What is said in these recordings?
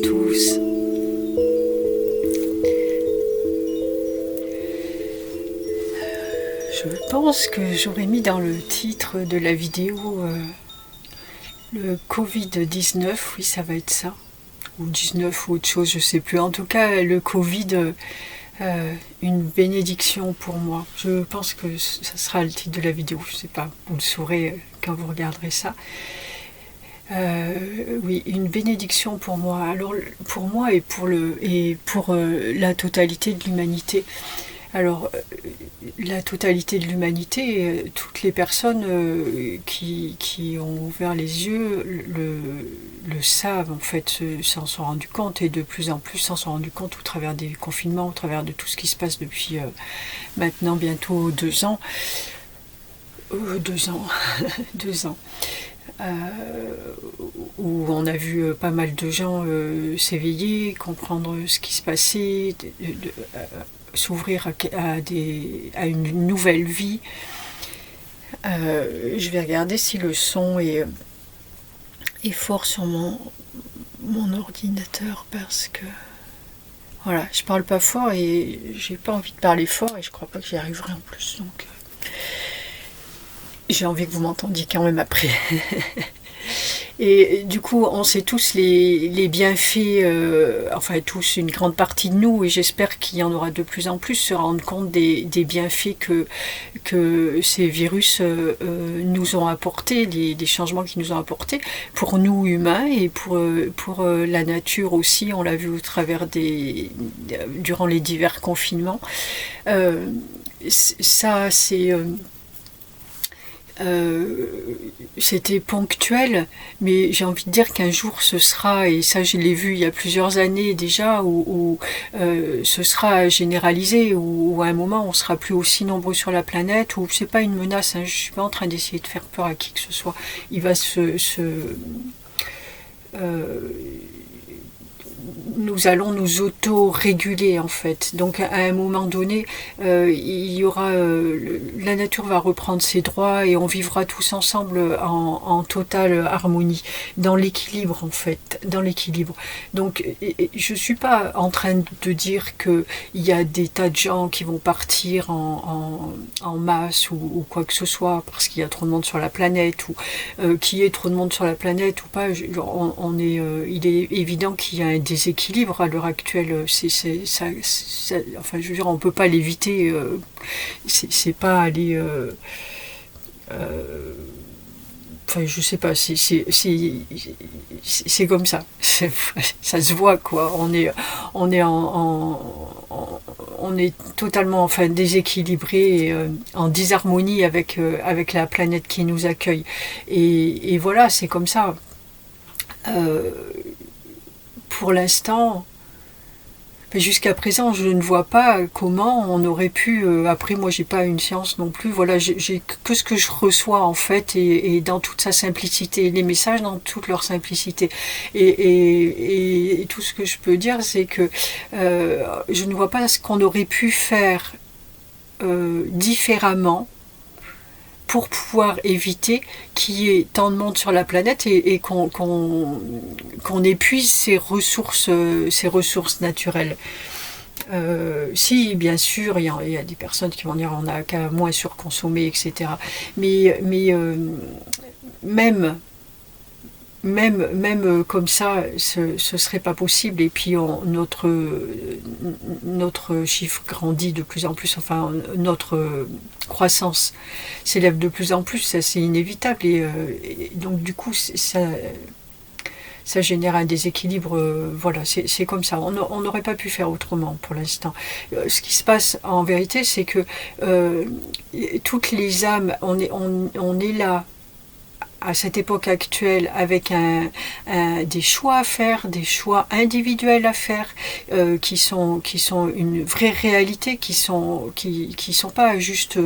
tous. Je pense que j'aurais mis dans le titre de la vidéo le Covid-19, oui ça va être ça, ou 19 ou autre chose, je sais plus. En tout cas, le Covid, une bénédiction pour moi. Je pense que ça sera le titre de la vidéo, je sais pas, vous le saurez quand vous regarderez ça. Oui, une bénédiction pour moi. Alors pour moi et pour la totalité de l'humanité. Alors la totalité de l'humanité, toutes les personnes qui ont ouvert les yeux le savent en fait, s'en sont rendus compte, et de plus en plus s'en sont rendus compte au travers des confinements, au travers de tout ce qui se passe depuis maintenant bientôt 2 ans. 2 ans, 2 ans. Où on a vu pas mal de gens s'éveiller, comprendre ce qui se passait, s'ouvrir à une nouvelle vie. Je vais regarder si le son est fort sur mon ordinateur, parce que voilà, je parle pas fort et j'ai pas envie de parler fort, et je crois pas que j'y arriverai en plus, donc j'ai envie que vous m'entendiez quand même après. Et du coup, on sait tous les bienfaits, enfin tous, une grande partie de nous, et j'espère qu'il y en aura de plus en plus, se rendre compte des bienfaits que ces virus nous ont apportés, des changements qu'ils nous ont apportés, pour nous humains et pour la nature aussi. On l'a vu au travers durant les divers confinements. Ça, c'était ponctuel, mais j'ai envie de dire qu'un jour ce sera, et ça je l'ai vu il y a plusieurs années déjà, où ce sera généralisé, où à un moment on sera plus aussi nombreux sur la planète, où c'est pas une menace, hein, je suis pas en train d'essayer de faire peur à qui que ce soit. Il va nous allons nous auto-réguler en fait. Donc à un moment donné, il y aura, la nature va reprendre ses droits et on vivra tous ensemble en totale harmonie, dans l'équilibre en fait, dans l'équilibre. Donc je suis pas en train de dire que il y a des tas de gens qui vont partir en masse ou quoi que ce soit parce qu'il y a trop de monde sur la planète, ou qu'il y ait trop de monde sur la planète ou pas. Il est évident qu'il y a un déséquilibre à l'heure actuelle. Enfin, je veux dire, on peut pas l'éviter. C'est pas aller. Enfin, je sais pas. C'est comme ça. Ça se voit quoi. On est totalement, enfin, déséquilibré, en disharmonie avec la planète qui nous accueille. Et voilà, c'est comme ça. Pour l'instant, jusqu'à présent, je ne vois pas comment on aurait pu. Après, moi, j'ai pas une science non plus. Voilà, j'ai que ce que je reçois en fait, et dans toute sa simplicité, les messages dans toute leur simplicité. Et tout ce que je peux dire, c'est que je ne vois pas ce qu'on aurait pu faire différemment pour pouvoir éviter qu'il y ait tant de monde sur la planète et qu'on épuise ces ressources naturelles. Si, bien sûr, il y a des personnes qui vont dire on n'a qu'à moins surconsommer, etc. Mais même comme ça, ce serait pas possible. Et puis notre chiffre grandit de plus en plus, enfin notre croissance s'élève de plus en plus, ça c'est inévitable, et donc du coup ça génère un déséquilibre. Voilà, c'est comme ça. On n'aurait pas pu faire autrement pour l'instant. Ce qui se passe en vérité, c'est que toutes les âmes, on est là à cette époque actuelle avec des choix à faire, des choix individuels à faire, qui sont une vraie réalité, qui sont pas juste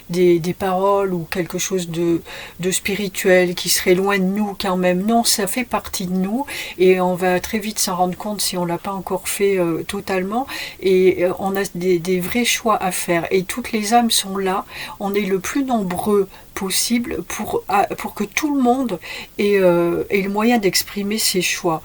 des paroles ou quelque chose de spirituel qui serait loin de nous quand même. Non, ça fait partie de nous, et on va très vite s'en rendre compte si on l'a pas encore fait totalement, et on a des vrais choix à faire, et toutes les âmes sont là. On est le plus nombreux possible pour que tout le monde ait le moyen d'exprimer ses choix.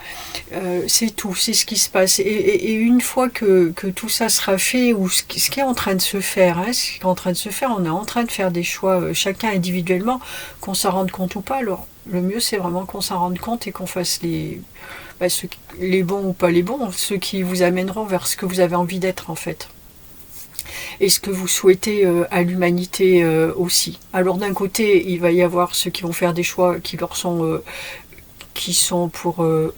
C'est tout, c'est ce qui se passe. Et une fois que tout ça sera fait, ou ce qui est en train de se faire, ce qui est en train de se faire, on est en train de faire des choix chacun individuellement, qu'on s'en rende compte ou pas. Alors le mieux c'est vraiment qu'on s'en rende compte et qu'on fasse les bons ou pas les bons, ceux qui vous amèneront vers ce que vous avez envie d'être en fait. Et ce que vous souhaitez à l'humanité aussi. Alors d'un côté, il va y avoir ceux qui vont faire des choix qui sont pour eux,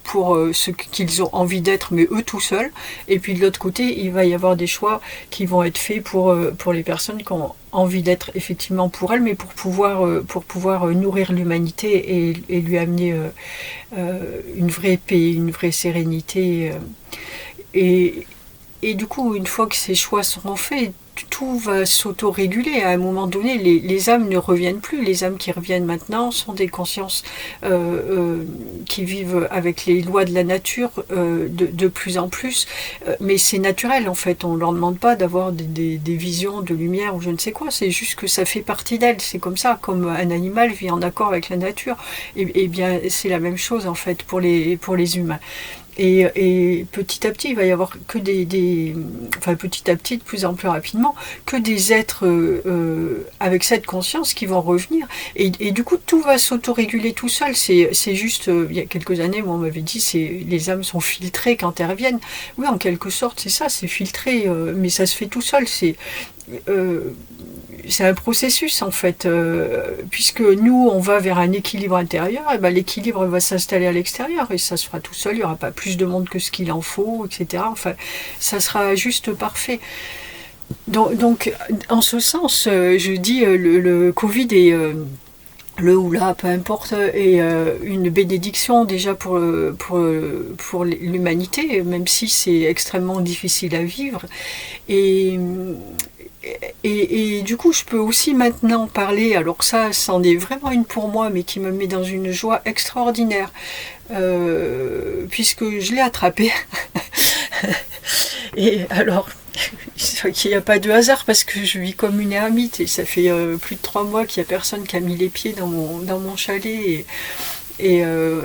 pour ce qu'ils ont envie d'être, mais eux tout seuls. Et puis de l'autre côté, il va y avoir des choix qui vont être faits pour les personnes qui ont envie d'être effectivement pour elles, mais pour pouvoir nourrir l'humanité et lui amener une vraie paix, une vraie sérénité. Et du coup, une fois que ces choix seront faits, tout va s'autoréguler. À un moment donné, les âmes ne reviennent plus. Les âmes qui reviennent maintenant sont des consciences qui vivent avec les lois de la nature de plus en plus. Mais c'est naturel, en fait. On ne leur demande pas d'avoir des visions de lumière ou je ne sais quoi. C'est juste que ça fait partie d'elles. C'est comme ça, comme un animal vit en accord avec la nature. Et bien, c'est la même chose, en fait, pour les humains. Et petit à petit, il va y avoir que petit à petit, de plus en plus rapidement, que des êtres avec cette conscience qui vont revenir. Et du coup, tout va s'autoréguler tout seul. C'est juste, il y a quelques années, moi, on m'avait dit, les âmes sont filtrées quand elles reviennent. Oui, en quelque sorte, c'est ça, c'est filtré, mais ça se fait tout seul. C'est un processus en fait, puisque nous on va vers un équilibre intérieur, et ben l'équilibre va s'installer à l'extérieur et ça se fera tout seul, il n'y aura pas plus de monde que ce qu'il en faut, etc. Enfin, ça sera juste parfait. Donc en ce sens, je dis le Covid est le ou là, peu importe, est une bénédiction déjà pour l'humanité, même si c'est extrêmement difficile à vivre. Et du coup, je peux aussi maintenant parler, alors ça, c'en est vraiment une pour moi, mais qui me met dans une joie extraordinaire, puisque je l'ai attrapé. Et alors, il n'y a pas de hasard, parce que je vis comme une ermite, et ça fait plus de 3 mois qu'il n'y a personne qui a mis les pieds dans mon chalet, et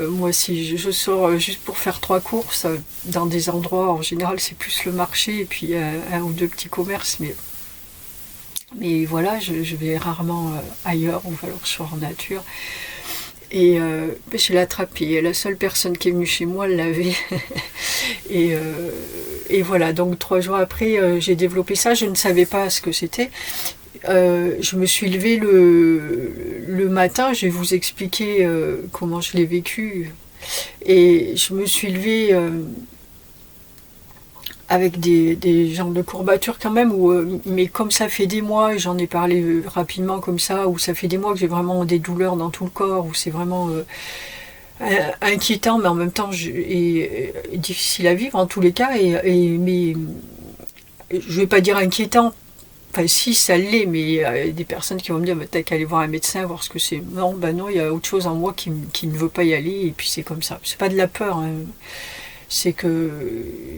moi, si je sors juste pour faire 3 courses, dans des endroits, en général, c'est plus le marché, et puis un ou deux petits commerces, mais voilà, je vais rarement ailleurs, ou alors je suis en nature. Et je l'ai attrapé. La seule personne qui est venue chez moi l'avait. et voilà, donc 3 jours après, j'ai développé ça. Je ne savais pas ce que c'était. Je me suis levée le matin, je vais vous expliquer comment je l'ai vécu. Et je me suis levée avec des genres de courbatures quand même, mais comme ça fait des mois, et j'en ai parlé rapidement comme ça, où ça fait des mois que j'ai vraiment des douleurs dans tout le corps, où c'est vraiment inquiétant, mais en même temps et difficile à vivre en tous les cas, mais je vais pas dire inquiétant, enfin si ça l'est, mais des personnes qui vont me dire t'as qu'à aller voir un médecin, voir ce que c'est. Non, non, il y a autre chose en moi qui ne veut pas y aller, et puis c'est comme ça. C'est pas de la peur, hein. C'est que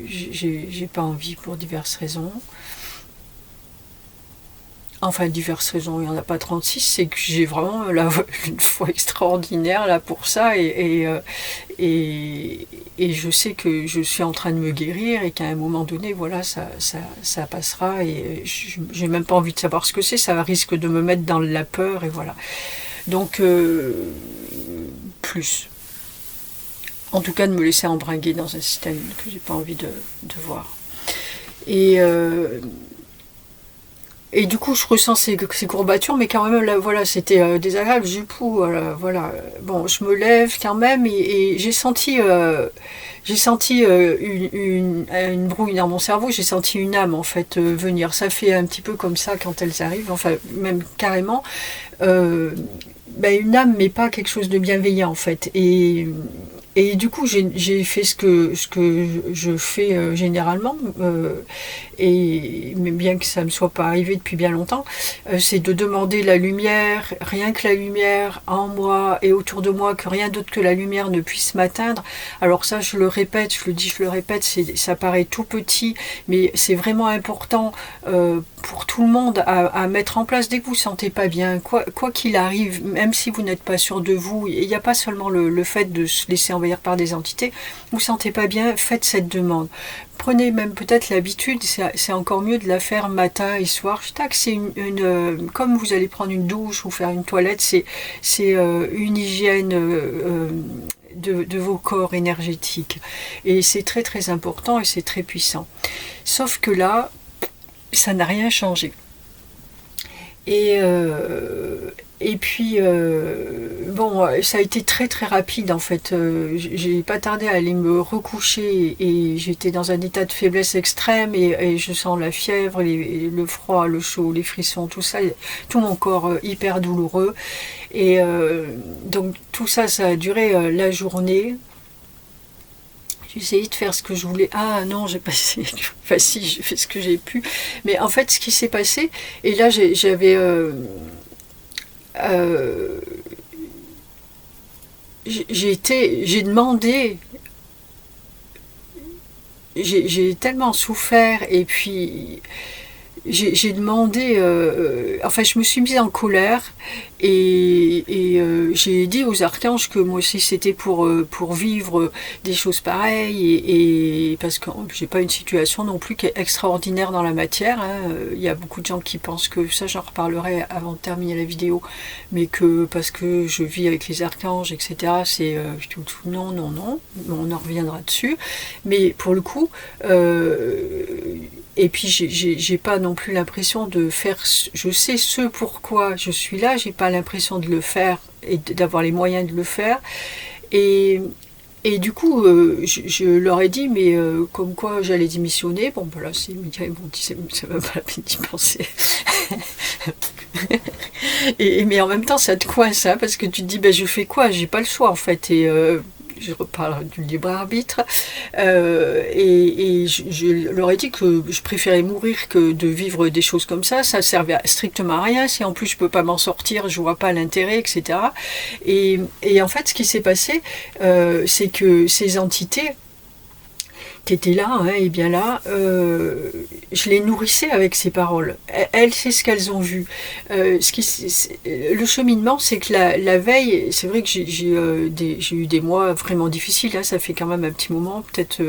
j'ai pas envie pour diverses raisons. Enfin, diverses raisons, il n'y en a pas 36, c'est que j'ai vraiment une foi extraordinaire là pour ça, et je sais que je suis en train de me guérir, et qu'à un moment donné, voilà, ça passera, et j'ai même pas envie de savoir ce que c'est, ça risque de me mettre dans la peur, et voilà. Donc, plus. En tout cas, de me laisser embringuer dans un système que j'ai pas envie de voir. Et du coup, je ressens ces courbatures, mais quand même, là, voilà, c'était désagréable. J'ai voilà. Bon, je me lève quand même, et j'ai senti une brouille dans mon cerveau. J'ai senti une âme en fait venir. Ça fait un petit peu comme ça quand elles arrivent, enfin même carrément. Une âme, mais pas quelque chose de bienveillant en fait. Et du coup, j'ai fait ce que je fais généralement, et mais bien que ça ne me soit pas arrivé depuis bien longtemps, c'est de demander la lumière, rien que la lumière en moi et autour de moi, que rien d'autre que la lumière ne puisse m'atteindre. Alors ça, je le répète, je le dis, je le répète, ça paraît tout petit, mais c'est vraiment important pour tout le monde à mettre en place dès que vous ne vous sentez pas bien, quoi qu'il arrive, même si vous n'êtes pas sûr de vous. Il n'y a pas seulement le fait de se laisser envahir par des entités. Vous ne vous sentez pas bien, faites cette demande. Prenez même peut-être l'habitude, c'est encore mieux de la faire matin et soir. C'est comme vous allez prendre une douche ou faire une toilette, c'est une hygiène de vos corps énergétiques. Et c'est très très important et c'est très puissant. Sauf que là, ça n'a rien changé. Et, et puis, bon, ça a été très très rapide en fait. J'ai pas tardé à aller me recoucher et j'étais dans un état de faiblesse extrême et je sens la fièvre, le froid, le chaud, les frissons, tout ça, tout mon corps hyper douloureux. Et donc tout ça, ça a duré la journée. J'ai essayé de faire ce que je voulais. Ah non, j'ai passé. Enfin si, j'ai fait ce que j'ai pu. Mais en fait, ce qui s'est passé, et là j'avais j'ai demandé, j'ai tellement souffert et puis j'ai demandé, enfin je me suis mise en colère et j'ai dit aux archanges que moi aussi c'était pour vivre des choses pareilles et parce que j'ai pas une situation non plus qui est extraordinaire dans la matière, hein. Il y a beaucoup de gens qui pensent que ça, j'en reparlerai avant de terminer la vidéo, mais que parce que je vis avec les archanges, etc., c'est non, non, non, on en reviendra dessus, mais pour le coup, et puis j'ai pas non plus l'impression de faire, je sais ce pourquoi je suis là, j'ai pas l'impression de le faire et d'avoir les moyens de le faire. Et, et du coup, je leur ai dit, mais comme quoi j'allais démissionner. Bon, voilà, c'est Michael, ils m'ont dit, ça va pas la peine d'y penser. Mais en même temps, ça te coince, hein, parce que tu te dis, ben, je fais quoi? J'ai pas le choix, en fait. Et je reparle du libre arbitre. Et je leur ai dit que je préférais mourir que de vivre des choses comme ça servait strictement à rien. Si en plus je peux pas m'en sortir, je vois pas l'intérêt, etc. Et en fait, ce qui s'est passé, c'est que ces entités qui étaient là, hein, et bien là, je les nourrissais avec ces paroles. Elles, c'est ce qu'elles ont vu. Le cheminement, c'est que la veille, c'est vrai que j'ai eu des mois vraiment difficiles, là, ça fait quand même un petit moment, peut-être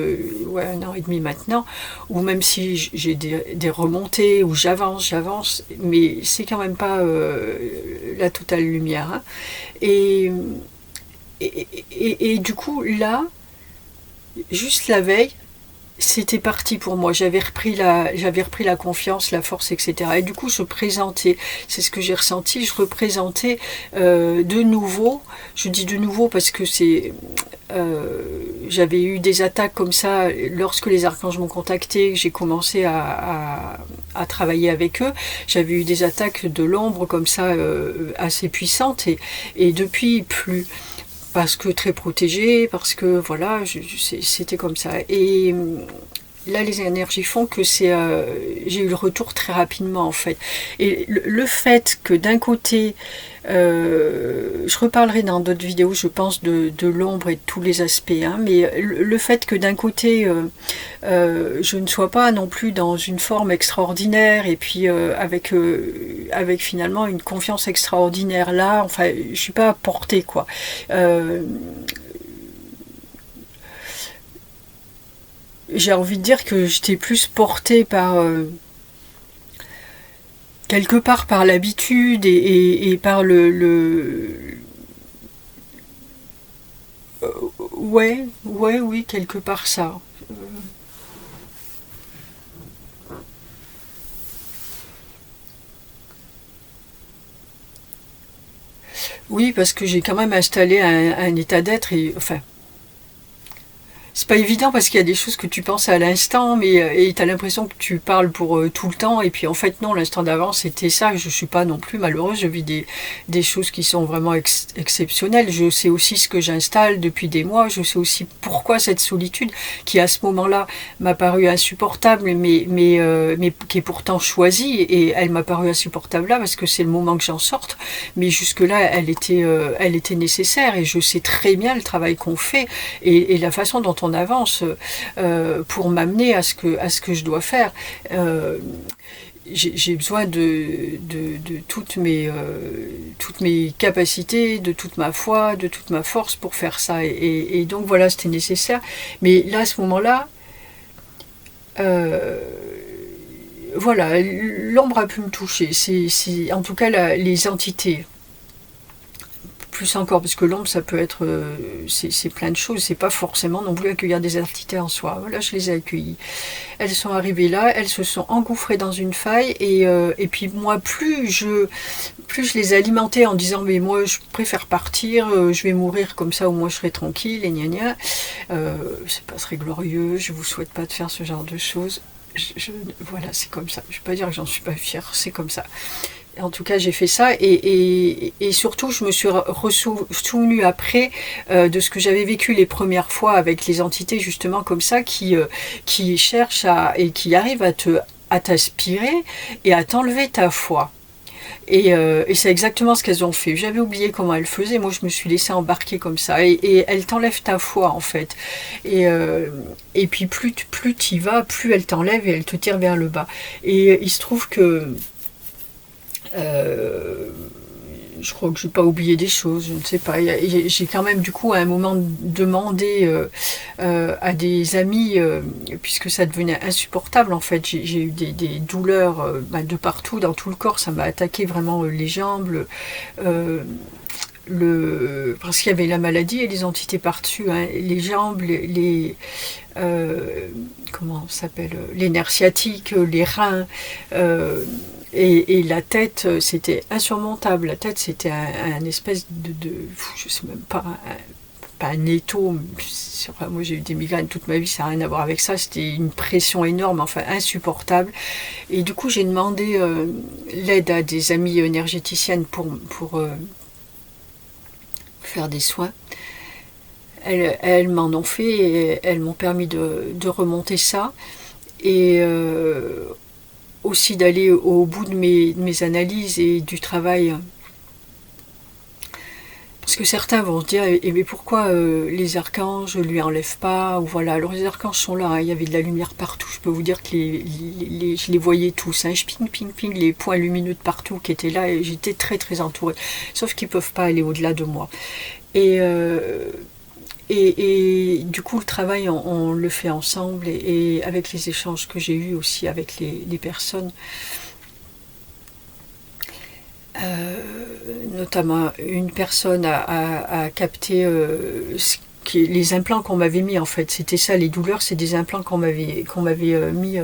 ouais, 1 an et demi maintenant, où même si j'ai des remontées, où j'avance, mais c'est quand même pas la totale lumière. Hein. Et du coup, là, juste la veille, c'était parti pour moi. J'avais repris la confiance, la force, etc. Et du coup, je présentais, c'est ce que j'ai ressenti, je représentais de nouveau. Je dis de nouveau parce que j'avais eu des attaques comme ça lorsque les archanges m'ont contacté, j'ai commencé à travailler avec eux. J'avais eu des attaques de l'ombre comme ça assez puissantes et depuis plus. Parce que très protégée, parce que voilà, c'était comme ça. Et là, les énergies font que j'ai eu le retour très rapidement en fait. Et le fait que d'un côté, je reparlerai dans d'autres vidéos, je pense, de l'ombre et de tous les aspects, hein, mais le fait que d'un côté, je ne sois pas non plus dans une forme extraordinaire et puis avec finalement une confiance extraordinaire là, enfin, je suis pas portée quoi. J'ai envie de dire que j'étais plus portée par quelque part par l'habitude et par ouais, oui, quelque part ça. Oui, parce que j'ai quand même installé un état d'être et enfin C'est pas évident parce qu'il y a des choses que tu penses à l'instant, mais et t'as l'impression que tu parles pour tout le temps, et puis en fait non, l'instant d'avant c'était ça. Je suis pas non plus malheureuse, je vis des choses qui sont vraiment exceptionnelles. Je sais aussi ce que j'installe depuis des mois, je sais aussi pourquoi cette solitude, qui à ce moment-là m'a paru insupportable, mais qui est pourtant choisie, et elle m'a paru insupportable là parce que c'est le moment que j'en sorte, mais jusque-là elle était nécessaire, et je sais très bien le travail qu'on fait, et la façon dont on avance pour m'amener à ce que je dois faire. J'ai besoin de toutes mes capacités, de toute ma foi, de toute ma force pour faire ça. Et donc voilà, c'était nécessaire. Mais là, à ce moment-là, euh, voilà, l'ombre a pu me toucher. En tout cas, les entités. Plus encore, parce que l'ombre, ça peut être, c'est plein de choses, c'est pas forcément non plus accueillir des entités en soi. Voilà, je les ai accueillies. Elles sont arrivées là, elles se sont engouffrées dans une faille, et puis moi, plus je les alimentais en disant, mais moi, je préfère partir, je vais mourir comme ça, au moins je serai tranquille, et gna gna. C'est pas très glorieux, je vous souhaite pas de faire ce genre de choses. Voilà, c'est comme ça. Je vais pas dire que j'en suis pas fière, c'est comme ça. En tout cas, j'ai fait ça, et surtout, je me suis souvenue après de ce que j'avais vécu les premières fois avec les entités justement comme ça, qui cherchent et qui arrivent à t'aspirer et à t'enlever ta foi. Et c'est exactement ce qu'elles ont fait. J'avais oublié comment elles faisaient. Moi, je me suis laissée embarquer comme ça. Et elles t'enlèvent ta foi, en fait. Et puis, plus tu y vas, plus elles t'enlèvent et elles te tirent vers le bas. Et il se trouve que euh, je crois que j'ai pas oublié des choses, je ne sais pas. J'ai quand même du coup à un moment demandé à des amis, puisque ça devenait insupportable en fait. J'ai eu des douleurs de partout, dans tout le corps. Ça m'a attaqué vraiment les jambes, euh, parce qu'il y avait la maladie et les entités par-dessus, hein, les jambes, comment ça s'appelle, les nerfs sciatiques, les reins. Et la tête, c'était insurmontable. La tête, c'était un espèce je sais même pas, pas un étau. Enfin, moi, j'ai eu des migraines toute ma vie, ça n'a rien à voir avec ça. C'était une pression énorme, enfin insupportable. Et du coup, j'ai demandé l'aide à des amies énergéticiennes pour faire des soins. Elles m'en ont fait, et elles m'ont permis de remonter ça. Et aussi d'aller au bout de mes analyses et du travail. Parce que certains vont se dire, mais pourquoi les archanges ne lui enlèvent pas, ou voilà. Alors les archanges sont là, hein, il y avait de la lumière partout. Je peux vous dire que je les voyais tous, hein, ping, ping, ping, les points lumineux de partout qui étaient là, et j'étais très très entourée. Sauf qu'ils ne peuvent pas aller au-delà de moi. Et, euh, et du coup, le travail, on le fait ensemble, et avec les échanges que j'ai eus aussi avec les personnes, notamment une personne a capté les implants qu'on m'avait mis en fait. C'était ça, les douleurs, c'est des implants qu'on m'avait mis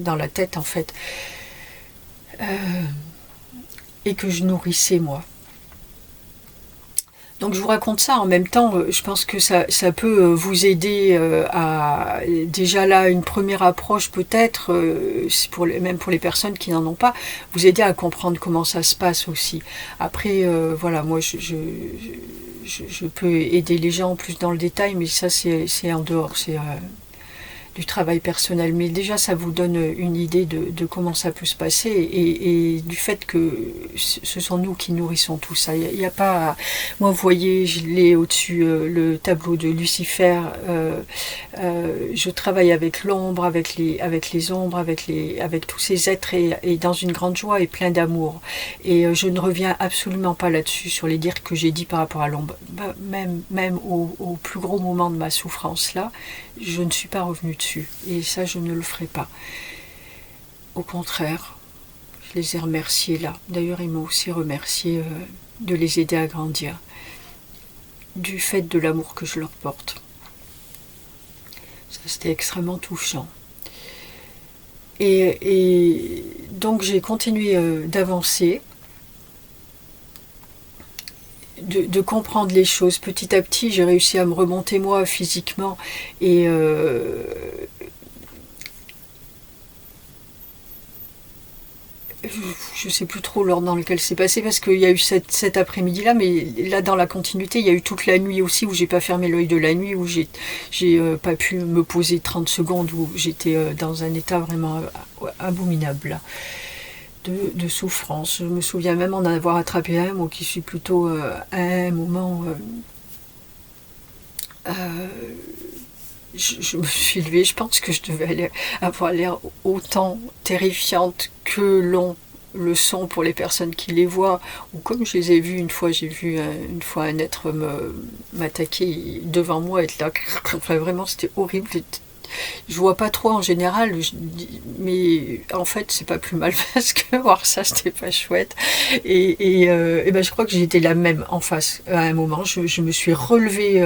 dans la tête en fait, et que je nourrissais moi. Donc je vous raconte ça en même temps, je pense que ça peut vous aider à déjà là une première approche peut-être, même pour les personnes qui n'en ont pas, vous aider à comprendre comment ça se passe aussi. Après voilà, moi je peux aider les gens plus dans le détail, mais ça c'est en dehors, c'est du travail personnel, mais déjà ça vous donne une idée de comment ça peut se passer, et du fait que ce sont nous qui nourrissons tout ça. Il n'y a pas, moi vous voyez, je l'ai au-dessus le tableau de Lucifer. Je travaille avec l'ombre, avec les ombres, avec tous ces êtres, et dans une grande joie et plein d'amour. Et je ne reviens absolument pas là-dessus sur les dires que j'ai dit par rapport à l'ombre. Même au plus gros moment de ma souffrance là, je ne suis pas revenue dessus, et ça je ne le ferai pas. Au contraire, je les ai remerciés là. D'ailleurs ils m'ont aussi remercié de les aider à grandir, du fait de l'amour que je leur porte. Ça c'était extrêmement touchant. Et donc j'ai continué d'avancer, de comprendre les choses. Petit à petit, j'ai réussi à me remonter moi physiquement et je ne sais plus trop l'ordre dans lequel c'est passé parce qu'il y a eu cet après-midi-là, mais là dans la continuité, il y a eu toute la nuit aussi où j'ai pas fermé l'œil de la nuit, où j'ai pas pu me poser 30 secondes, où j'étais dans un état vraiment abominable là, de souffrance. Je me souviens même en avoir attrapé un, moi qui suis plutôt à un moment... je me suis levée, je pense que je devais avoir l'air autant terrifiante que le sont pour les personnes qui les voient, ou comme je les ai vus une fois, j'ai vu une fois un être m'attaquer devant moi, être là, enfin vraiment c'était horrible. Je vois pas trop en général, mais en fait c'est pas plus mal parce que voir ça c'était pas chouette. Et ben, je crois que j'étais la même en face à un moment. Je me suis relevée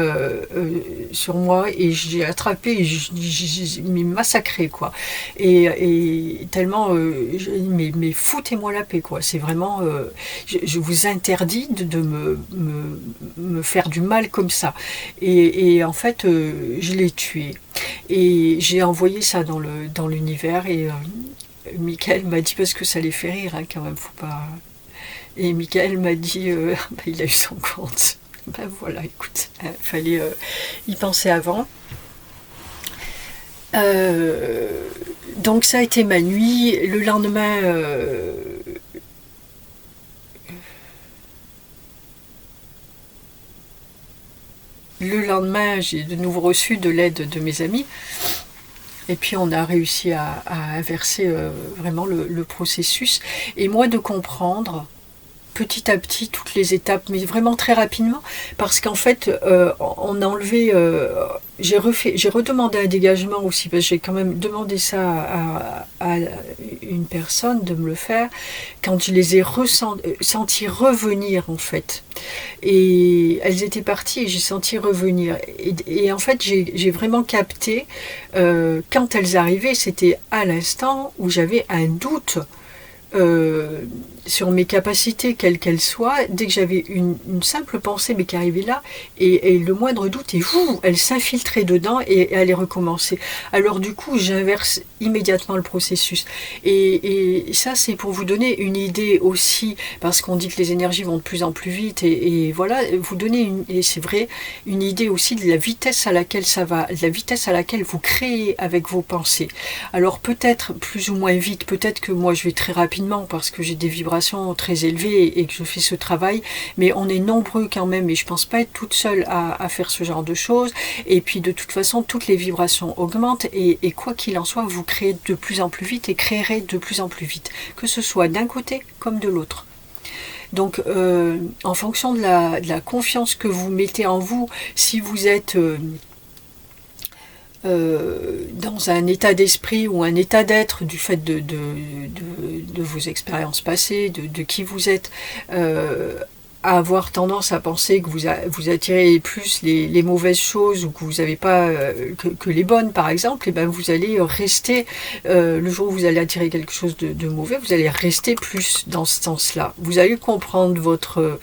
sur moi et j'ai attrapé et j'ai massacré quoi. Et tellement, mais foutez-moi la paix quoi. C'est vraiment, je vous interdis de me faire du mal comme ça. Et en fait, je l'ai tué. Et j'ai envoyé ça dans l'univers et Michael m'a dit, parce que ça les fait rire hein, quand même, faut pas... Et Michael m'a dit, bah, il a eu son compte. Ben voilà, écoute, fallait y penser avant. Donc ça a été ma nuit. Le lendemain... j'ai de nouveau reçu de l'aide de mes amis. Et puis on a réussi à inverser vraiment le processus. Et moi de comprendre petit à petit toutes les étapes, mais vraiment très rapidement, parce qu'en fait on a enlevé... j'ai redemandé un dégagement aussi, parce que j'ai quand même demandé ça à une personne de me le faire, quand je les ai sentis revenir en fait. Et elles étaient parties et j'ai senti revenir. Et en fait, j'ai vraiment capté, quand elles arrivaient, c'était à l'instant où j'avais un doute sur mes capacités, quelles qu'elles soient. Dès que j'avais une simple pensée, mais qui arrivait là, et le moindre doute, et elle s'infiltrait dedans et allait recommencer. Alors du coup, j'inverse immédiatement le processus. Et ça, c'est pour vous donner une idée aussi, parce qu'on dit que les énergies vont de plus en plus vite, et voilà, vous donner, et c'est vrai, une idée aussi de la vitesse à laquelle ça va, de la vitesse à laquelle vous créez avec vos pensées. Alors peut-être plus ou moins vite, peut-être que moi je vais très rapidement, parce que j'ai des vibrations très élevées et que je fais ce travail, mais on est nombreux quand même et je pense pas être toute seule à faire ce genre de choses. Et puis de toute façon, toutes les vibrations augmentent et quoi qu'il en soit, vous créez de plus en plus vite et créerez de plus en plus vite, que ce soit d'un côté comme de l'autre. Donc en fonction de la confiance que vous mettez en vous, si vous êtes dans un état d'esprit ou un état d'être du fait de vos expériences passées, de qui vous êtes, à avoir tendance à penser que vous attirez plus les mauvaises choses ou que vous n'avez pas que les bonnes par exemple, et ben vous allez rester, le jour où vous allez attirer quelque chose de mauvais, vous allez rester plus dans ce sens-là. Vous allez comprendre votre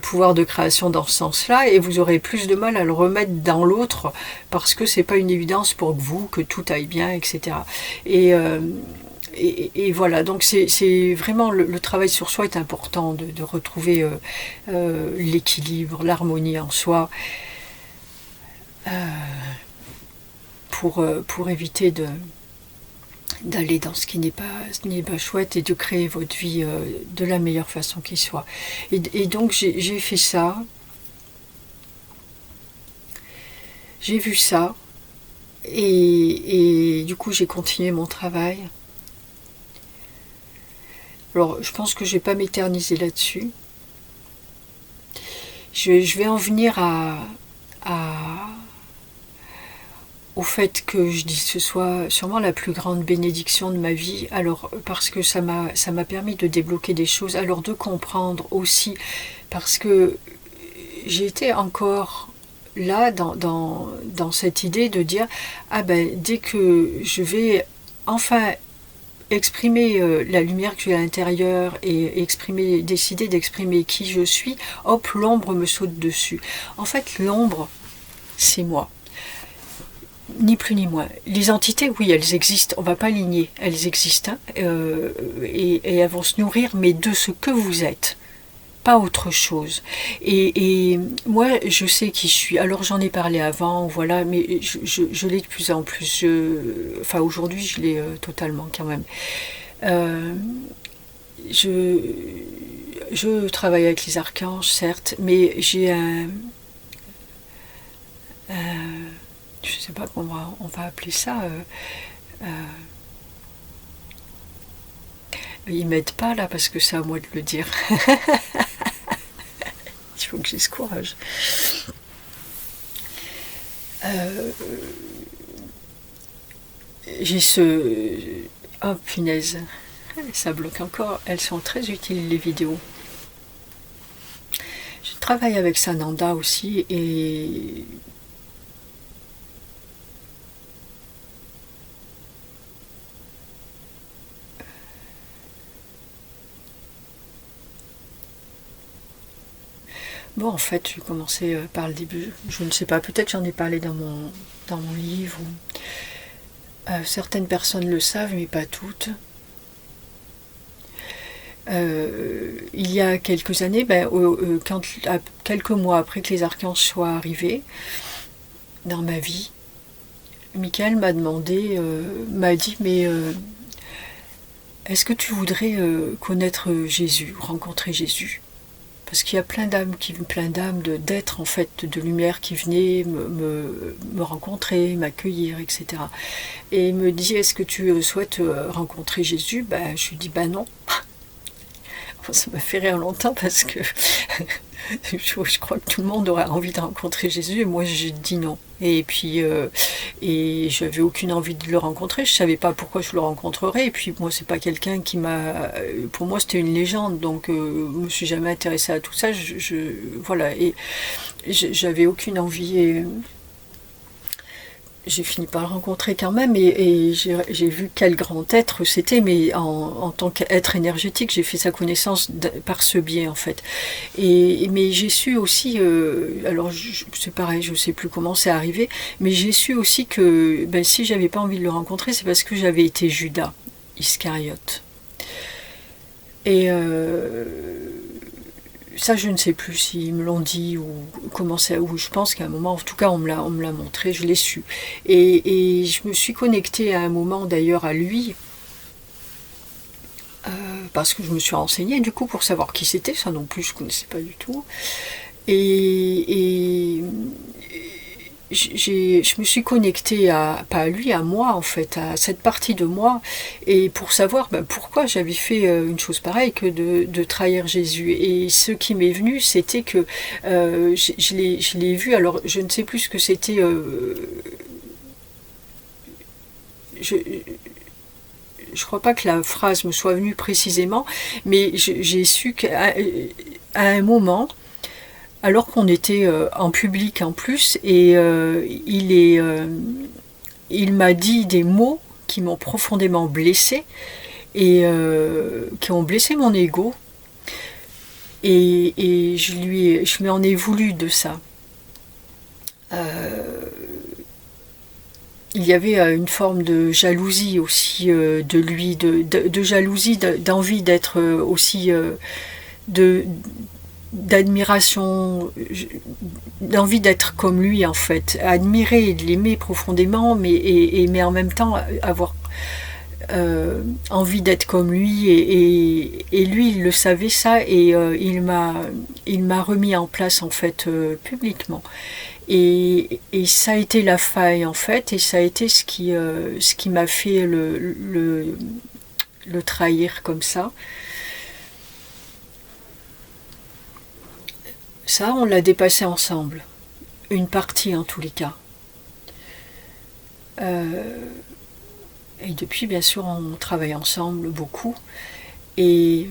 pouvoir de création dans ce sens-là et vous aurez plus de mal à le remettre dans l'autre parce que c'est pas une évidence pour vous que tout aille bien, etc. Et voilà, donc c'est vraiment le travail sur soi est important, de retrouver l'équilibre, l'harmonie en soi, pour éviter d'aller dans ce qui n'est pas chouette et de créer votre vie de la meilleure façon qui soit. Et donc j'ai fait ça, j'ai vu ça, et du coup j'ai continué mon travail. Alors, je pense que je ne vais pas m'éterniser là-dessus. Je vais en venir au fait que je dis que ce soit sûrement la plus grande bénédiction de ma vie. Alors, parce que ça m'a permis de débloquer des choses. Alors, de comprendre aussi, parce que j'ai été encore là dans cette idée de dire, ah ben, dès que je vais enfin exprimer la lumière que j'ai à l'intérieur et décider d'exprimer qui je suis, hop, l'ombre me saute dessus. En fait, l'ombre, c'est moi. Ni plus ni moins. Les entités, oui, elles existent, on ne va pas les nier, elles existent, hein, et elles vont se nourrir, mais de ce que vous êtes, pas autre chose. Et moi, je sais qui je suis. Alors j'en ai parlé avant, voilà, mais je l'ai de plus en plus. Enfin, aujourd'hui, je l'ai totalement quand même. Euh, je travaille avec les archanges, certes, mais j'ai je sais pas comment on va appeler ça. Ils m'aident pas là parce que c'est à moi de le dire. Il faut que j'ai ce courage. J'ai ce... Oh punaise, ça bloque encore. Elles sont très utiles les vidéos. Je travaille avec Sananda aussi et... Bon, en fait, j'ai commencé par le début. Je ne sais pas, peut-être j'en ai parlé dans mon livre. Certaines personnes le savent, mais pas toutes. Il y a quelques années, quelques mois après que les archanges soient arrivés dans ma vie, Michael m'a dit, mais est-ce que tu voudrais connaître Jésus, rencontrer Jésus? Parce qu'il y a plein d'âmes, d'êtres en fait, de lumière qui venaient me rencontrer, m'accueillir, etc. Et il me dit, est-ce que tu souhaites rencontrer Jésus? Je lui dis, non. Ça m'a fait rire longtemps parce que je crois que tout le monde aurait envie de rencontrer Jésus et moi j'ai dit non. Et puis et j'avais aucune envie de le rencontrer, je savais pas pourquoi je le rencontrerais. Et puis moi c'est pas quelqu'un qui m'a, pour moi c'était une légende, donc je me suis jamais intéressée à tout ça. Voilà, et j'avais aucune envie. Et j'ai fini par le rencontrer quand même et j'ai vu quel grand être c'était, mais en tant qu'être énergétique, j'ai fait sa connaissance par ce biais en fait. Mais j'ai su aussi, alors c'est pareil, je sais plus comment c'est arrivé, mais j'ai su aussi que si j'avais pas envie de le rencontrer, c'est parce que j'avais été Judas Iscariote. Et ça, je ne sais plus s'ils me l'ont dit ou comment c'est, ou je pense qu'à un moment, en tout cas, on me l'a montré, je l'ai su. Et je me suis connectée à un moment d'ailleurs à lui, parce que je me suis renseignée du coup pour savoir qui c'était, ça non plus je ne connaissais pas du tout. Et je me suis connectée pas à lui, à moi en fait, à cette partie de moi, et pour savoir pourquoi j'avais fait une chose pareille que de trahir Jésus. Et ce qui m'est venu, c'était que je l'ai vu, alors je ne sais plus ce que c'était, je crois pas que la phrase me soit venue précisément, mais j'ai su qu'à un moment, alors qu'on était en public en plus, et il m'a dit des mots qui m'ont profondément blessée et qui ont blessé mon ego. Et je lui en ai voulu de ça. Il y avait une forme de jalousie aussi de lui, de jalousie, d'envie d'être aussi... d'admiration, d'envie d'être comme lui en fait, admirer et de l'aimer profondément, mais en même temps avoir envie d'être comme lui, et lui il le savait ça, et il m'a remis en place en fait publiquement, et ça a été la faille en fait, et ça a été ce qui m'a fait le trahir comme ça. Ça, on l'a dépassé ensemble. Une partie, en tous les cas. Et depuis, bien sûr, on travaille ensemble beaucoup. Et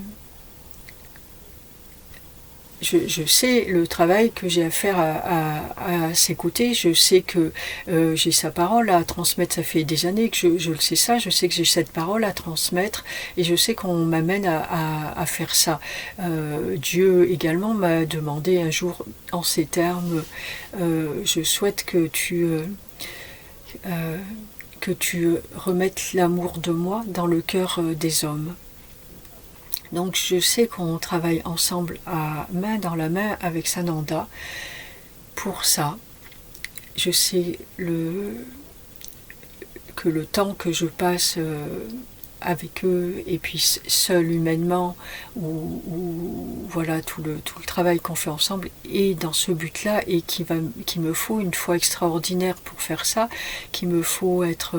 je sais le travail que j'ai à faire à ses côtés. Je sais que j'ai sa parole à transmettre. Ça fait des années que je le sais ça. Je sais que j'ai cette parole à transmettre et je sais qu'on m'amène à faire ça. Dieu également m'a demandé un jour en ces termes, je souhaite que tu remettes l'amour de moi dans le cœur des hommes. Donc je sais qu'on travaille ensemble à main dans la main avec Sananda pour ça. Je sais que le temps que je passe avec eux et puis seul humainement ou voilà tout le travail qu'on fait ensemble est dans ce but-là et qu'il me faut une foi extraordinaire pour faire ça, qu'il me faut être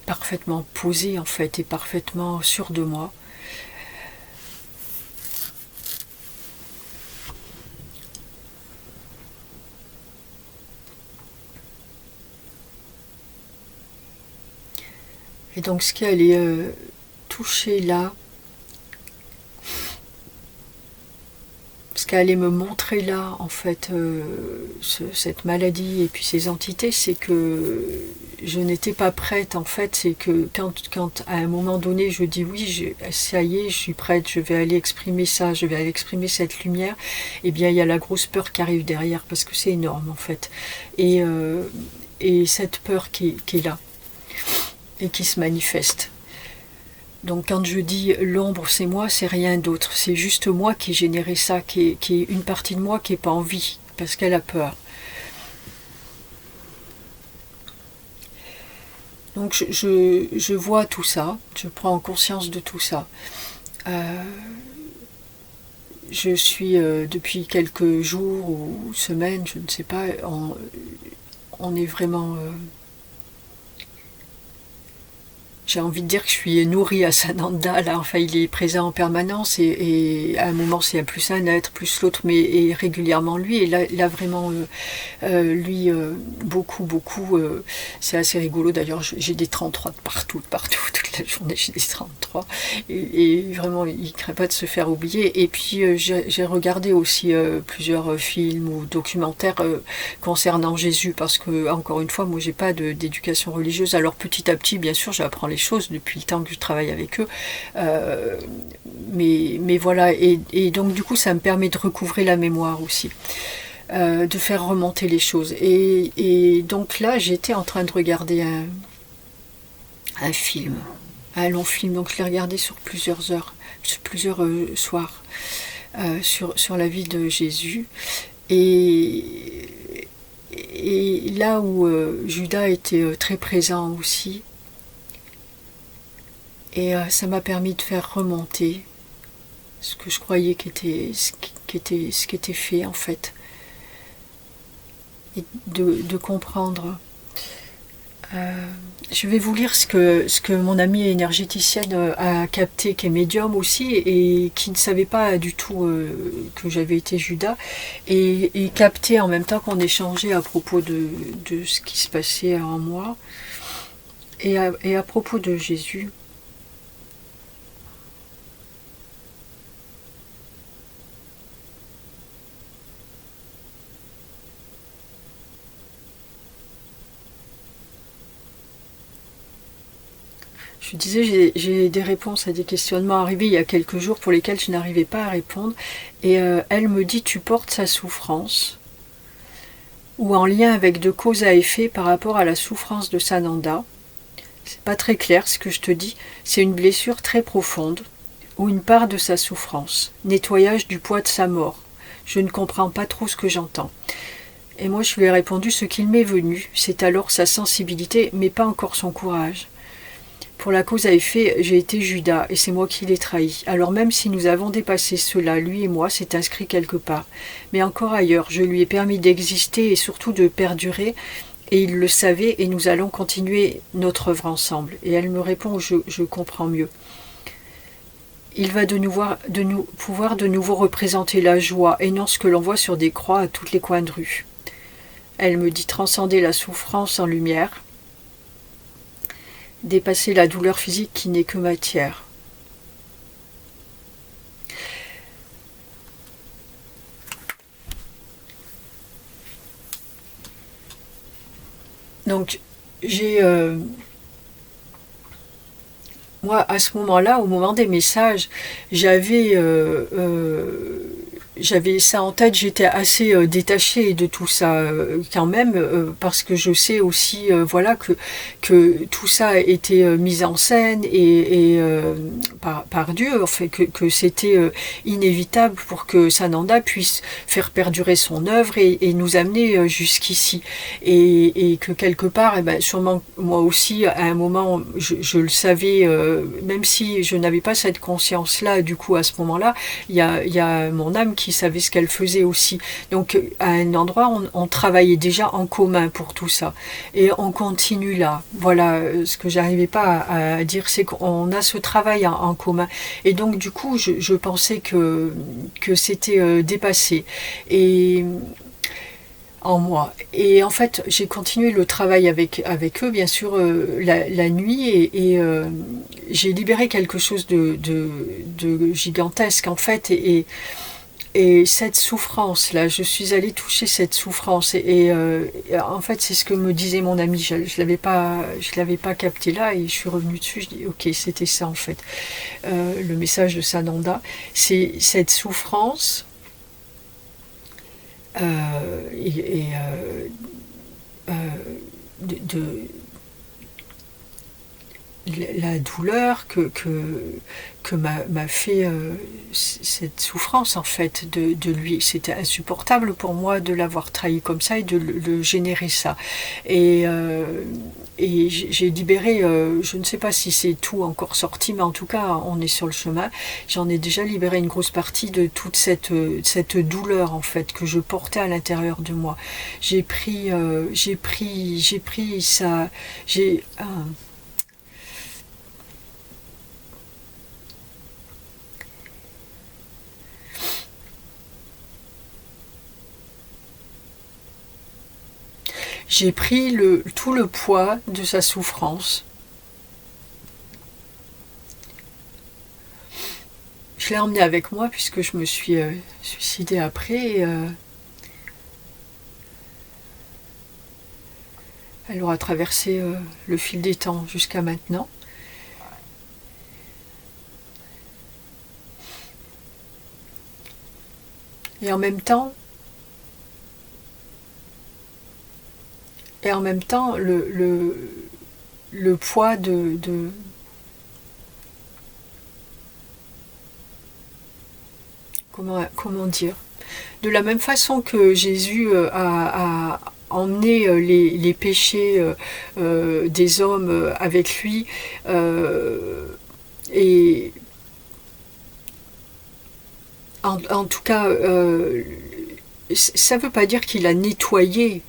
parfaitement posée en fait et parfaitement sûre de moi. Et donc ce qui allait toucher là, ce qui allait me montrer là en fait cette maladie et puis ces entités, c'est que je n'étais pas prête en fait. C'est que quand à un moment donné je dis oui, ça y est, je suis prête, je vais aller exprimer ça, je vais aller exprimer cette lumière, et bien il y a la grosse peur qui arrive derrière parce que c'est énorme en fait. Et cette peur qui est là et qui se manifeste. Donc quand je dis l'ombre c'est moi, c'est rien d'autre, c'est juste moi qui ai généré ça, qui est une partie de moi qui n'est pas en vie parce qu'elle a peur. Donc je vois tout ça, je prends conscience de tout ça. Je suis depuis quelques jours ou semaines, je ne sais pas, on est vraiment... j'ai envie de dire que je suis nourrie à Sananda, là, enfin il est présent en permanence et à un moment c'est plus un être, plus l'autre, mais et régulièrement lui, et là vraiment lui beaucoup, c'est assez rigolo d'ailleurs, j'ai des 33 de partout, toute la journée j'ai des 33, et vraiment il ne craint pas de se faire oublier. Et puis j'ai regardé aussi plusieurs films ou documentaires concernant Jésus, parce que encore une fois, moi j'ai pas d'éducation religieuse, alors petit à petit bien sûr j'apprends les choses depuis le temps que je travaille avec eux, mais voilà, et donc du coup ça me permet de recouvrer la mémoire aussi, de faire remonter les choses, et donc là j'étais en train de regarder un film, un long film, donc je l'ai regardé sur plusieurs heures, sur plusieurs soirs, sur la vie de Jésus, et là où Judas était très présent aussi. Et ça m'a permis de faire remonter ce que je croyais ce qui était fait en fait. Et de comprendre. Je vais vous lire ce que mon amie énergéticienne a capté, qui est médium aussi, et qui ne savait pas du tout que j'avais été Judas, et capté en même temps qu'on échangeait à propos de ce qui se passait en moi, et à propos de Jésus. Je disais, j'ai des réponses à des questionnements arrivés il y a quelques jours pour lesquels je n'arrivais pas à répondre. Et elle me dit, tu portes sa souffrance, ou en lien avec de cause à effet par rapport à la souffrance de Sananda. C'est pas très clair ce que je te dis. C'est une blessure très profonde, ou une part de sa souffrance. Nettoyage du poids de sa mort. Je ne comprends pas trop ce que j'entends. Et moi je lui ai répondu, ce qu'il m'est venu, c'est alors sa sensibilité, mais pas encore son courage. Pour la cause à effet, j'ai été Judas, et c'est moi qui l'ai trahi. Alors même si nous avons dépassé cela, lui et moi, c'est inscrit quelque part. Mais encore ailleurs, je lui ai permis d'exister et surtout de perdurer, et il le savait, et nous allons continuer notre œuvre ensemble. Et elle me répond, je comprends mieux. Il va pouvoir de nouveau représenter la joie, et non ce que l'on voit sur des croix à tous les coins de rue. Elle me dit transcender la souffrance en lumière, dépasser la douleur physique qui n'est que matière. j'ai moi, à ce moment-là, au moment des messages, j'avais j'avais ça en tête, j'étais assez détachée de tout ça quand même, parce que je sais aussi voilà que tout ça a été mis en scène par Dieu, en fait, que c'était inévitable pour que Sananda puisse faire perdurer son œuvre et nous amener jusqu'ici. Et que quelque part, eh ben, sûrement moi aussi, à un moment, je le savais, même si je n'avais pas cette conscience-là, du coup, à ce moment-là, il y a mon âme qui savait ce qu'elle faisait aussi. Donc, à un endroit, on travaillait déjà en commun pour tout ça. Et on continue là. Voilà, ce que j'arrivais pas à dire, c'est qu'on a ce travail en commun. Et donc, du coup, je pensais que c'était dépassé. Et en moi. Et en fait, j'ai continué le travail avec eux, bien sûr, la nuit, j'ai libéré quelque chose de gigantesque, en fait, et cette souffrance-là, je suis allée toucher cette souffrance, et en fait, c'est ce que me disait mon ami, je ne l'avais pas capté là, et je suis revenue dessus, je dis, ok, c'était ça, en fait, le message de Sananda, c'est cette souffrance, et euh, de la douleur que m'a fait cette souffrance en fait de lui. C'était insupportable pour moi de l'avoir trahi comme ça et de le générer ça. Et, euh, et j'ai libéré, je ne sais pas si c'est tout encore sorti, mais en tout cas on est sur le chemin. J'en ai déjà libéré une grosse partie de toute cette douleur en fait que je portais à l'intérieur de moi. J'ai pris ça, j'ai j'ai pris tout le poids de sa souffrance. Je l'ai emmené avec moi puisque je me suis suicidée après. Elle aura traversé le fil des temps jusqu'à maintenant. Et en même temps, le poids comment dire, de la même façon que Jésus a emmené les péchés des hommes avec lui, et en tout cas, ça ne veut pas dire qu'il a nettoyé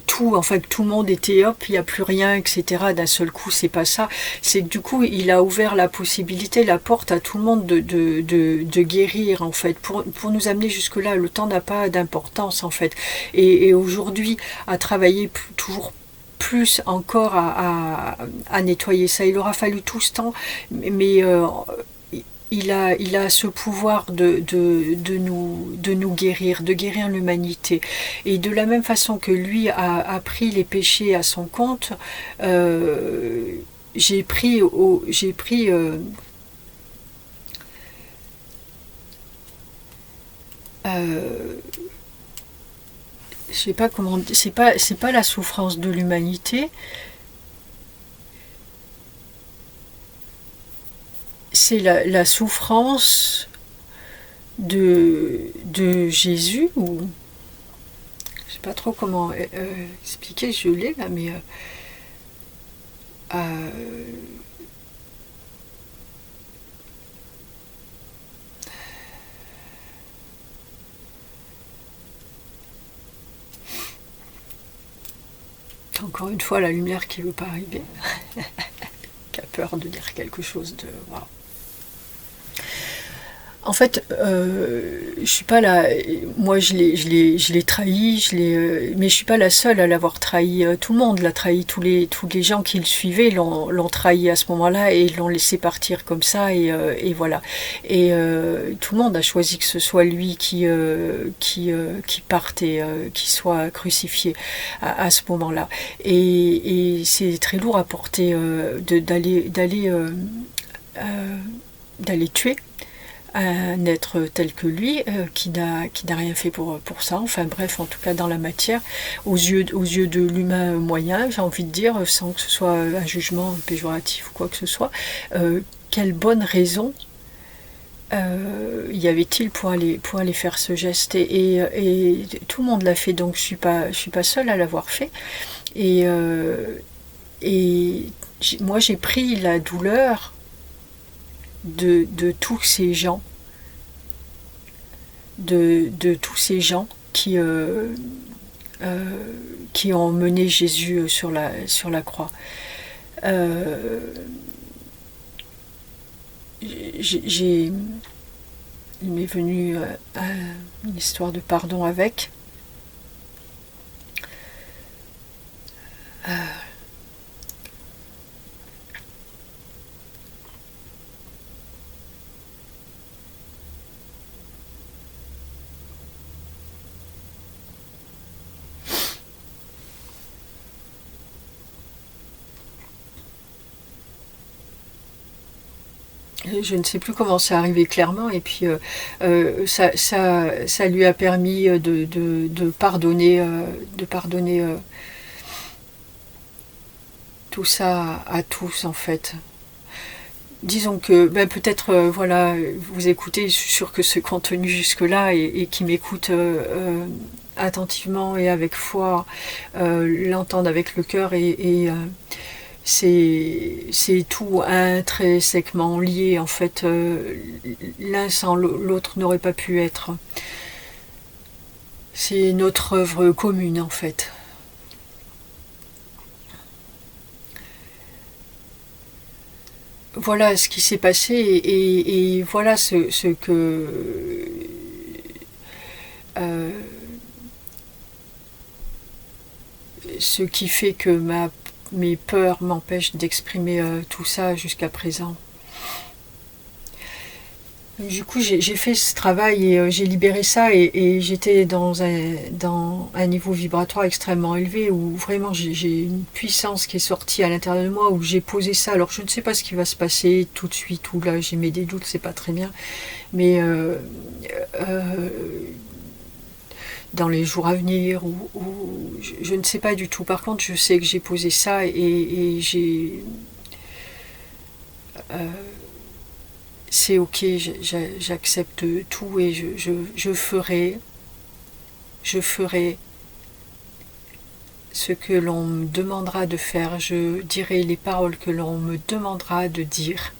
tout, en fait, tout le monde était hop, il n'y a plus rien, etc. D'un seul coup, c'est pas ça. C'est que du coup, il a ouvert la possibilité, la porte à tout le monde de guérir, en fait, pour nous amener jusque-là. Le temps n'a pas d'importance, en fait. Et aujourd'hui, à travailler toujours plus encore à nettoyer ça. Il aura fallu tout ce temps, mais il a ce pouvoir de nous guérir, de guérir l'humanité. Et de la même façon que lui a pris les péchés à son compte, j'ai pris je sais pas comment, c'est pas la souffrance de l'humanité, c'est la souffrance de Jésus, ou je sais pas trop comment expliquer, je l'ai là, mais euh, encore une fois la lumière qui veut pas arriver, qui a peur de dire quelque chose de... Wow. En fait, je suis pas la. Moi, je l'ai trahi, mais je suis pas la seule à l'avoir trahi. Tout le monde l'a trahi. Tous les gens qui le suivaient l'ont trahi à ce moment-là et l'ont laissé partir comme ça. Et voilà. Et tout le monde a choisi que ce soit lui qui parte et qui soit crucifié à ce moment-là. Et c'est très lourd à porter d'aller tuer un être tel que lui, qui n'a rien fait pour ça, enfin bref, en tout cas dans la matière, aux yeux de l'humain moyen, j'ai envie de dire, sans que ce soit un jugement péjoratif ou quoi que ce soit, quelle bonne raison y avait-il pour aller faire ce geste, et tout le monde l'a fait, donc je suis pas seule à l'avoir fait, et, et moi j'ai pris la douleur de tous ces gens, de tous ces gens qui ont mené Jésus sur la croix. Il m'est venu une histoire de pardon avec. Je ne sais plus comment c'est arrivé clairement, et puis ça lui a permis de pardonner, tout ça à tous en fait. Disons que peut-être voilà, vous écoutez, je suis sûre que ce contenu jusque-là et qui m'écoute attentivement et avec foi, l'entendent avec le cœur, et c'est tout intrinsèquement lié en fait. L'un sans l'autre n'aurait pas pu être. C'est notre œuvre commune en fait. Voilà ce qui s'est passé, et voilà ce que ce qui fait que mes peurs m'empêchent d'exprimer tout ça jusqu'à présent. Du coup, j'ai fait ce travail, et j'ai libéré ça, et j'étais dans un niveau vibratoire extrêmement élevé, où vraiment j'ai une puissance qui est sortie à l'intérieur de moi, où j'ai posé ça. Alors je ne sais pas ce qui va se passer tout de suite, ou là j'ai mes des doutes, c'est pas très bien, mais dans les jours à venir, ou je ne sais pas du tout. Par contre, je sais que j'ai posé ça, et j'ai c'est ok, j'accepte tout, et je ferai ce que l'on me demandera de faire, je dirai les paroles que l'on me demandera de dire.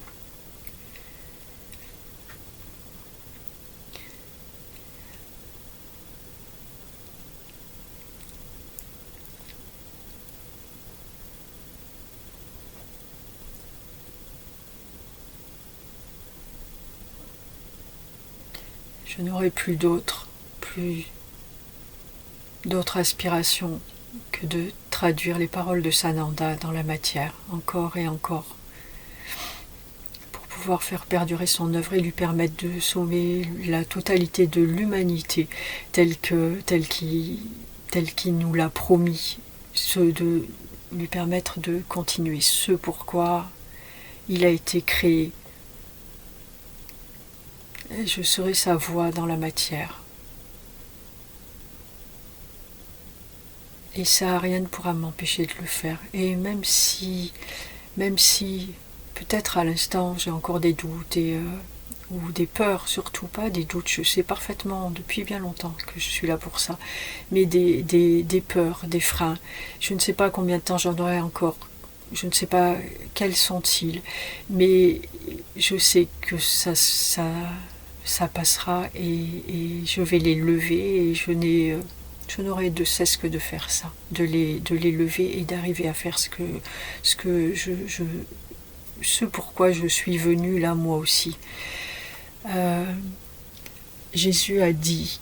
Je n'aurai plus d'autres aspirations que de traduire les paroles de Sananda dans la matière, encore et encore, pour pouvoir faire perdurer son œuvre et lui permettre de sauver la totalité de l'humanité telle qu'il nous l'a promis, de lui permettre de continuer ce pourquoi il a été créé. Et je serai sa voix dans la matière. Et ça, rien ne pourra m'empêcher de le faire. Et même si peut-être à l'instant j'ai encore des doutes, ou des peurs, surtout pas des doutes, je sais parfaitement depuis bien longtemps que je suis là pour ça, mais des peurs, des freins, je ne sais pas combien de temps j'en aurai encore, je ne sais pas quels sont-ils, mais je sais que ça passera, et je vais les lever, et je n'aurai de cesse que de faire ça, de les lever, et d'arriver à faire ce pourquoi je suis venue là moi aussi. Jésus a dit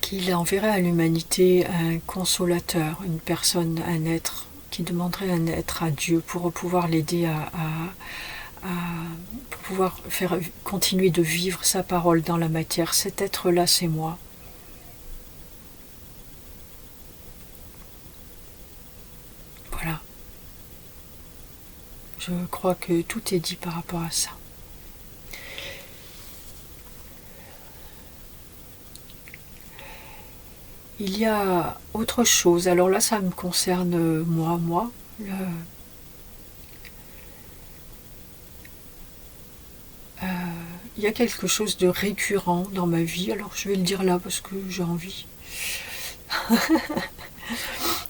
qu'il enverrait à l'humanité un consolateur, une personne, un être, qui demanderait un être à Dieu pour pouvoir l'aider pour pouvoir faire continuer de vivre sa parole dans la matière. Cet être-là, c'est moi. Voilà. Je crois que tout est dit par rapport à ça. Il y a autre chose. Alors là, ça me concerne moi. Il y a quelque chose de récurrent dans ma vie. Alors je vais le dire là parce que j'ai envie.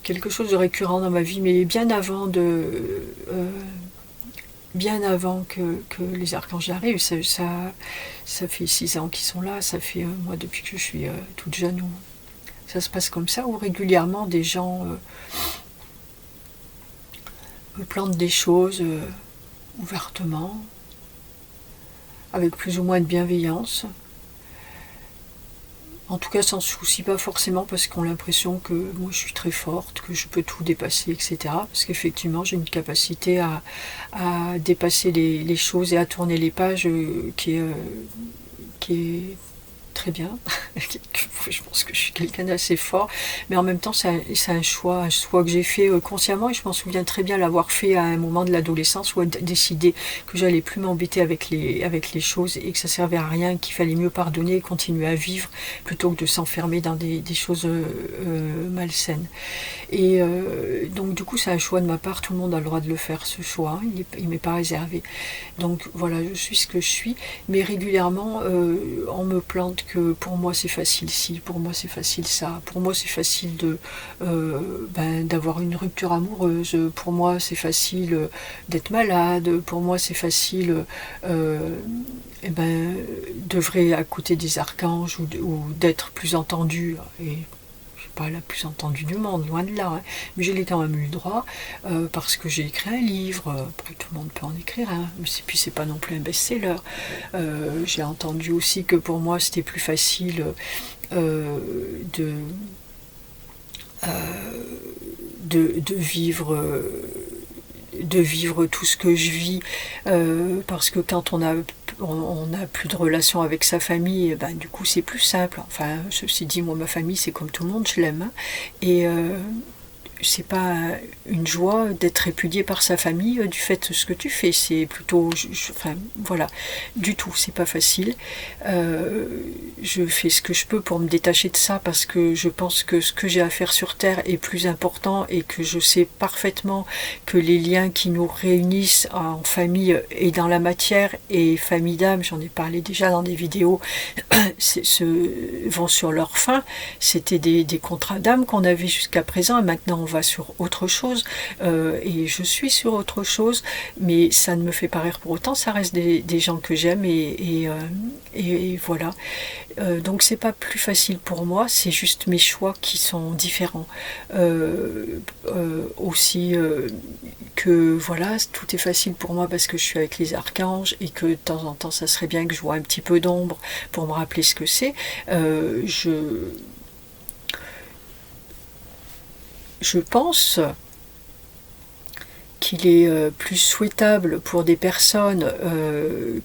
Quelque chose de récurrent dans ma vie, mais bien avant que les archanges arrivent. Ça fait 6 ans qu'ils sont là. Ça fait moi depuis que je suis toute jeune. Ça se passe comme ça, où régulièrement des gens me plantent des choses ouvertement, avec plus ou moins de bienveillance. En tout cas, s'en soucie pas forcément parce qu'on a l'impression que moi je suis très forte, que je peux tout dépasser, etc. Parce qu'effectivement, j'ai une capacité à dépasser les choses et à tourner les pages qui est très bien. Je pense que je suis quelqu'un d'assez fort, mais en même temps c'est un choix que j'ai fait consciemment, et je m'en souviens très bien l'avoir fait à un moment de l'adolescence où décidé que j'allais plus m'embêter avec les choses et que ça servait à rien, qu'il fallait mieux pardonner et continuer à vivre plutôt que de s'enfermer dans des choses malsaines. Et donc du coup c'est un choix de ma part, tout le monde a le droit de le faire, ce choix, il m'est pas réservé. Donc voilà, je suis ce que je suis, mais régulièrement on me plante que pour moi c'est facile ci, pour moi c'est facile ça, pour moi c'est facile d'avoir une rupture amoureuse, pour moi c'est facile d'être malade, pour moi c'est facile d'œuvrer à côté des archanges ou d'être plus entendu. Et pas la plus entendue du monde, loin de là, hein. Mais j'ai quand même eu le droit, parce que j'ai écrit un livre, après tout le monde peut en écrire, hein, mais puis c'est pas non plus un best-seller. J'ai entendu aussi que pour moi c'était plus facile de vivre tout ce que je vis, parce que quand on a plus de relation avec sa famille, du coup c'est plus simple. Enfin, ceci dit, moi ma famille c'est comme tout le monde, je l'aime, hein, et c'est pas une joie d'être répudié par sa famille du fait de ce que tu fais, c'est plutôt, enfin voilà, du tout, c'est pas facile. Je fais ce que je peux pour me détacher de ça parce que je pense que ce que j'ai à faire sur Terre est plus important et que je sais parfaitement que les liens qui nous réunissent en famille et dans la matière et famille d'âme, j'en ai parlé déjà dans des vidéos, vont sur leur fin. C'était des contrats d'âme qu'on avait jusqu'à présent et maintenant on va sur autre chose, et je suis sur autre chose, mais ça ne me fait pas rire pour autant, ça reste des gens que j'aime et voilà. Donc c'est pas plus facile pour moi, c'est juste mes choix qui sont différents. Aussi que voilà, tout est facile pour moi parce que je suis avec les archanges et que de temps en temps ça serait bien que je vois un petit peu d'ombre pour me rappeler ce que c'est. Je pense qu'il est plus souhaitable pour des personnes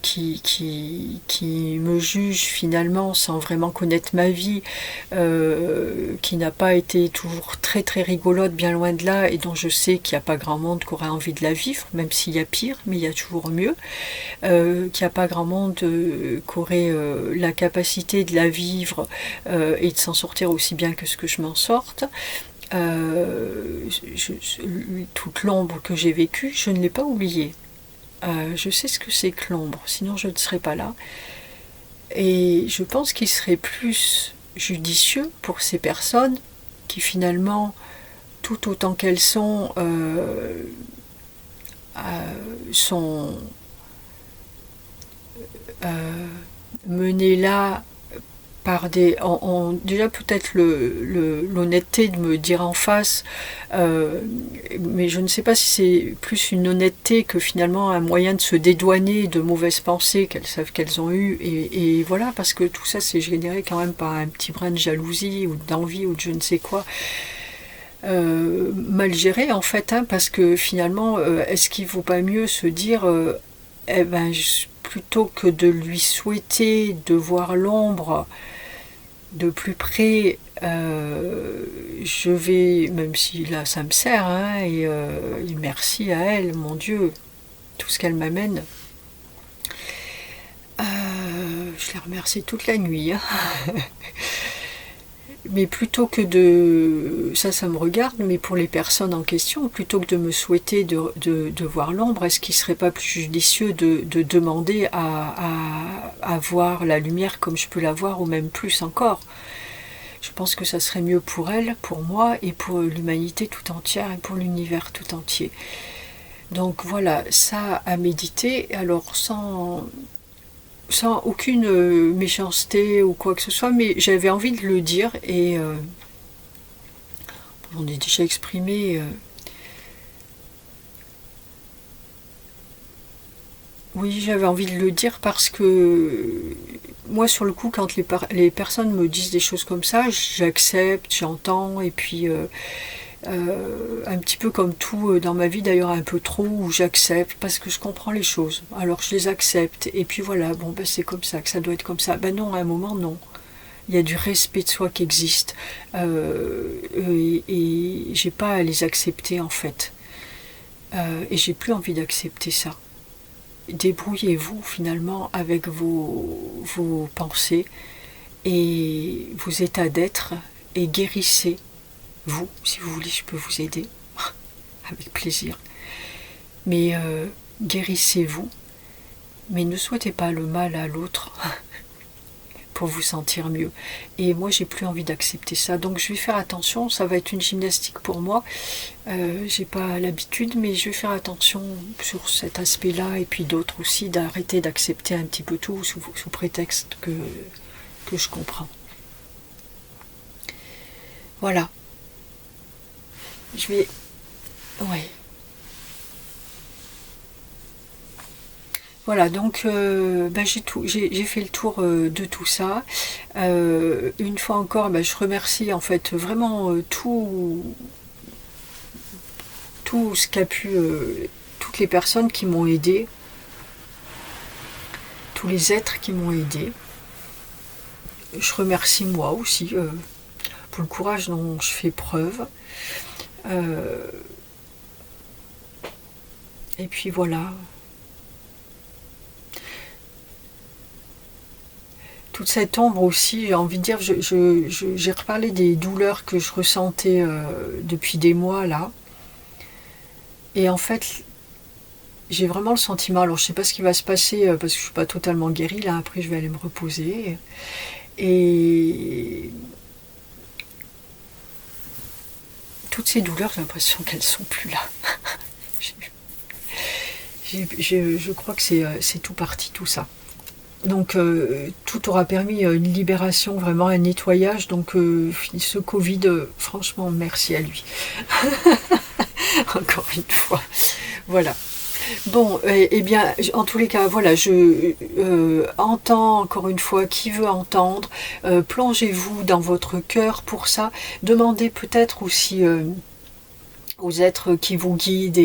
qui me jugent finalement sans vraiment connaître ma vie, qui n'a pas été toujours très très rigolote, bien loin de là, et dont je sais qu'il n'y a pas grand monde qui aurait envie de la vivre, même s'il y a pire, mais il y a toujours mieux, qu'il n'y a pas grand monde qui aurait la capacité de la vivre et de s'en sortir aussi bien que ce que je m'en sorte. Toute l'ombre que j'ai vécue, je ne l'ai pas oubliée. Je sais ce que c'est que l'ombre, sinon je ne serais pas là. Et je pense qu'il serait plus judicieux pour ces personnes qui finalement, tout autant qu'elles sont menées là, par déjà peut-être l'honnêteté de me dire en face, mais je ne sais pas si c'est plus une honnêteté que finalement un moyen de se dédouaner de mauvaises pensées qu'elles savent qu'elles ont eues, et voilà, parce que tout ça c'est généré quand même par un petit brin de jalousie ou d'envie ou de je ne sais quoi, mal géré en fait, hein, parce que finalement, est-ce qu'il ne vaut pas mieux se dire, eh ben, plutôt que de lui souhaiter de voir l'ombre de plus près, je vais, même si là ça me sert, hein, et merci à elle, mon Dieu, tout ce qu'elle m'amène. Je la remercie toute la nuit. Hein. Mais plutôt que de... Ça me regarde, mais pour les personnes en question, plutôt que de me souhaiter de voir l'ombre, est-ce qu'il ne serait pas plus judicieux de demander à voir la lumière comme je peux la voir, ou même plus encore? Je pense que ça serait mieux pour elle, pour moi, et pour l'humanité tout entière, et pour l'univers tout entier. Donc voilà, ça à méditer, alors sans aucune méchanceté ou quoi que ce soit, mais j'avais envie de le dire, et on est déjà exprimé. Oui, j'avais envie de le dire parce que moi, sur le coup, quand les personnes me disent des choses comme ça, j'accepte, j'entends, et puis un petit peu comme tout dans ma vie, d'ailleurs un peu trop, où j'accepte parce que je comprends les choses. Alors je les accepte, et puis voilà, bon ben c'est comme ça, que ça doit être comme ça. Ben non, à un moment non. Il y a du respect de soi qui existe, et j'ai pas à les accepter en fait. Et j'ai plus envie d'accepter ça. Débrouillez-vous finalement avec vos pensées et vos états d'être, et guérissez. Vous, si vous voulez, je peux vous aider, avec plaisir. Mais guérissez-vous, mais ne souhaitez pas le mal à l'autre pour vous sentir mieux. Et moi, j'ai plus envie d'accepter ça, donc je vais faire attention. Ça va être une gymnastique pour moi. J'ai pas l'habitude, mais je vais faire attention sur cet aspect-là, et puis d'autres aussi, d'arrêter d'accepter un petit peu tout sous prétexte que je comprends. Voilà. Je vais... Ouais. Voilà, donc j'ai fait le tour de tout ça. Une fois encore, je remercie en fait vraiment tout ce qu'a pu... toutes les personnes qui m'ont aidé, tous les êtres qui m'ont aidé. Je remercie moi aussi pour le courage dont je fais preuve. Et puis voilà. Toute cette ombre aussi, j'ai envie de dire, j'ai reparlé des douleurs que je ressentais depuis des mois là. Et en fait, j'ai vraiment le sentiment, alors je sais pas ce qui va se passer parce que je suis pas totalement guérie là, après je vais aller me reposer. Et toutes ces douleurs, j'ai l'impression qu'elles sont plus là. Je crois que c'est tout parti, tout ça. Donc tout aura permis une libération, vraiment un nettoyage. Donc ce Covid, franchement, merci à lui. Encore une fois. Voilà. Bon, eh bien, en tous les cas, voilà, je entends encore une fois, qui veut entendre, plongez-vous dans votre cœur pour ça. Demandez peut-être aussi aux êtres qui vous guident,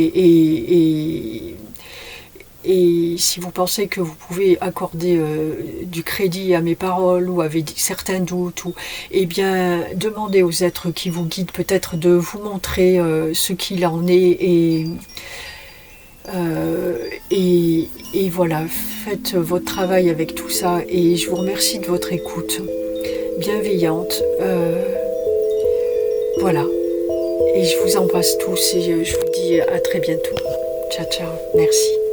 et si vous pensez que vous pouvez accorder du crédit à mes paroles, ou avez certains doutes, eh bien, demandez aux êtres qui vous guident peut-être de vous montrer ce qu'il en est, et voilà, faites votre travail avec tout ça, et je vous remercie de votre écoute bienveillante. Voilà, et je vous embrasse tous, et je vous dis à très bientôt. Ciao, ciao, merci.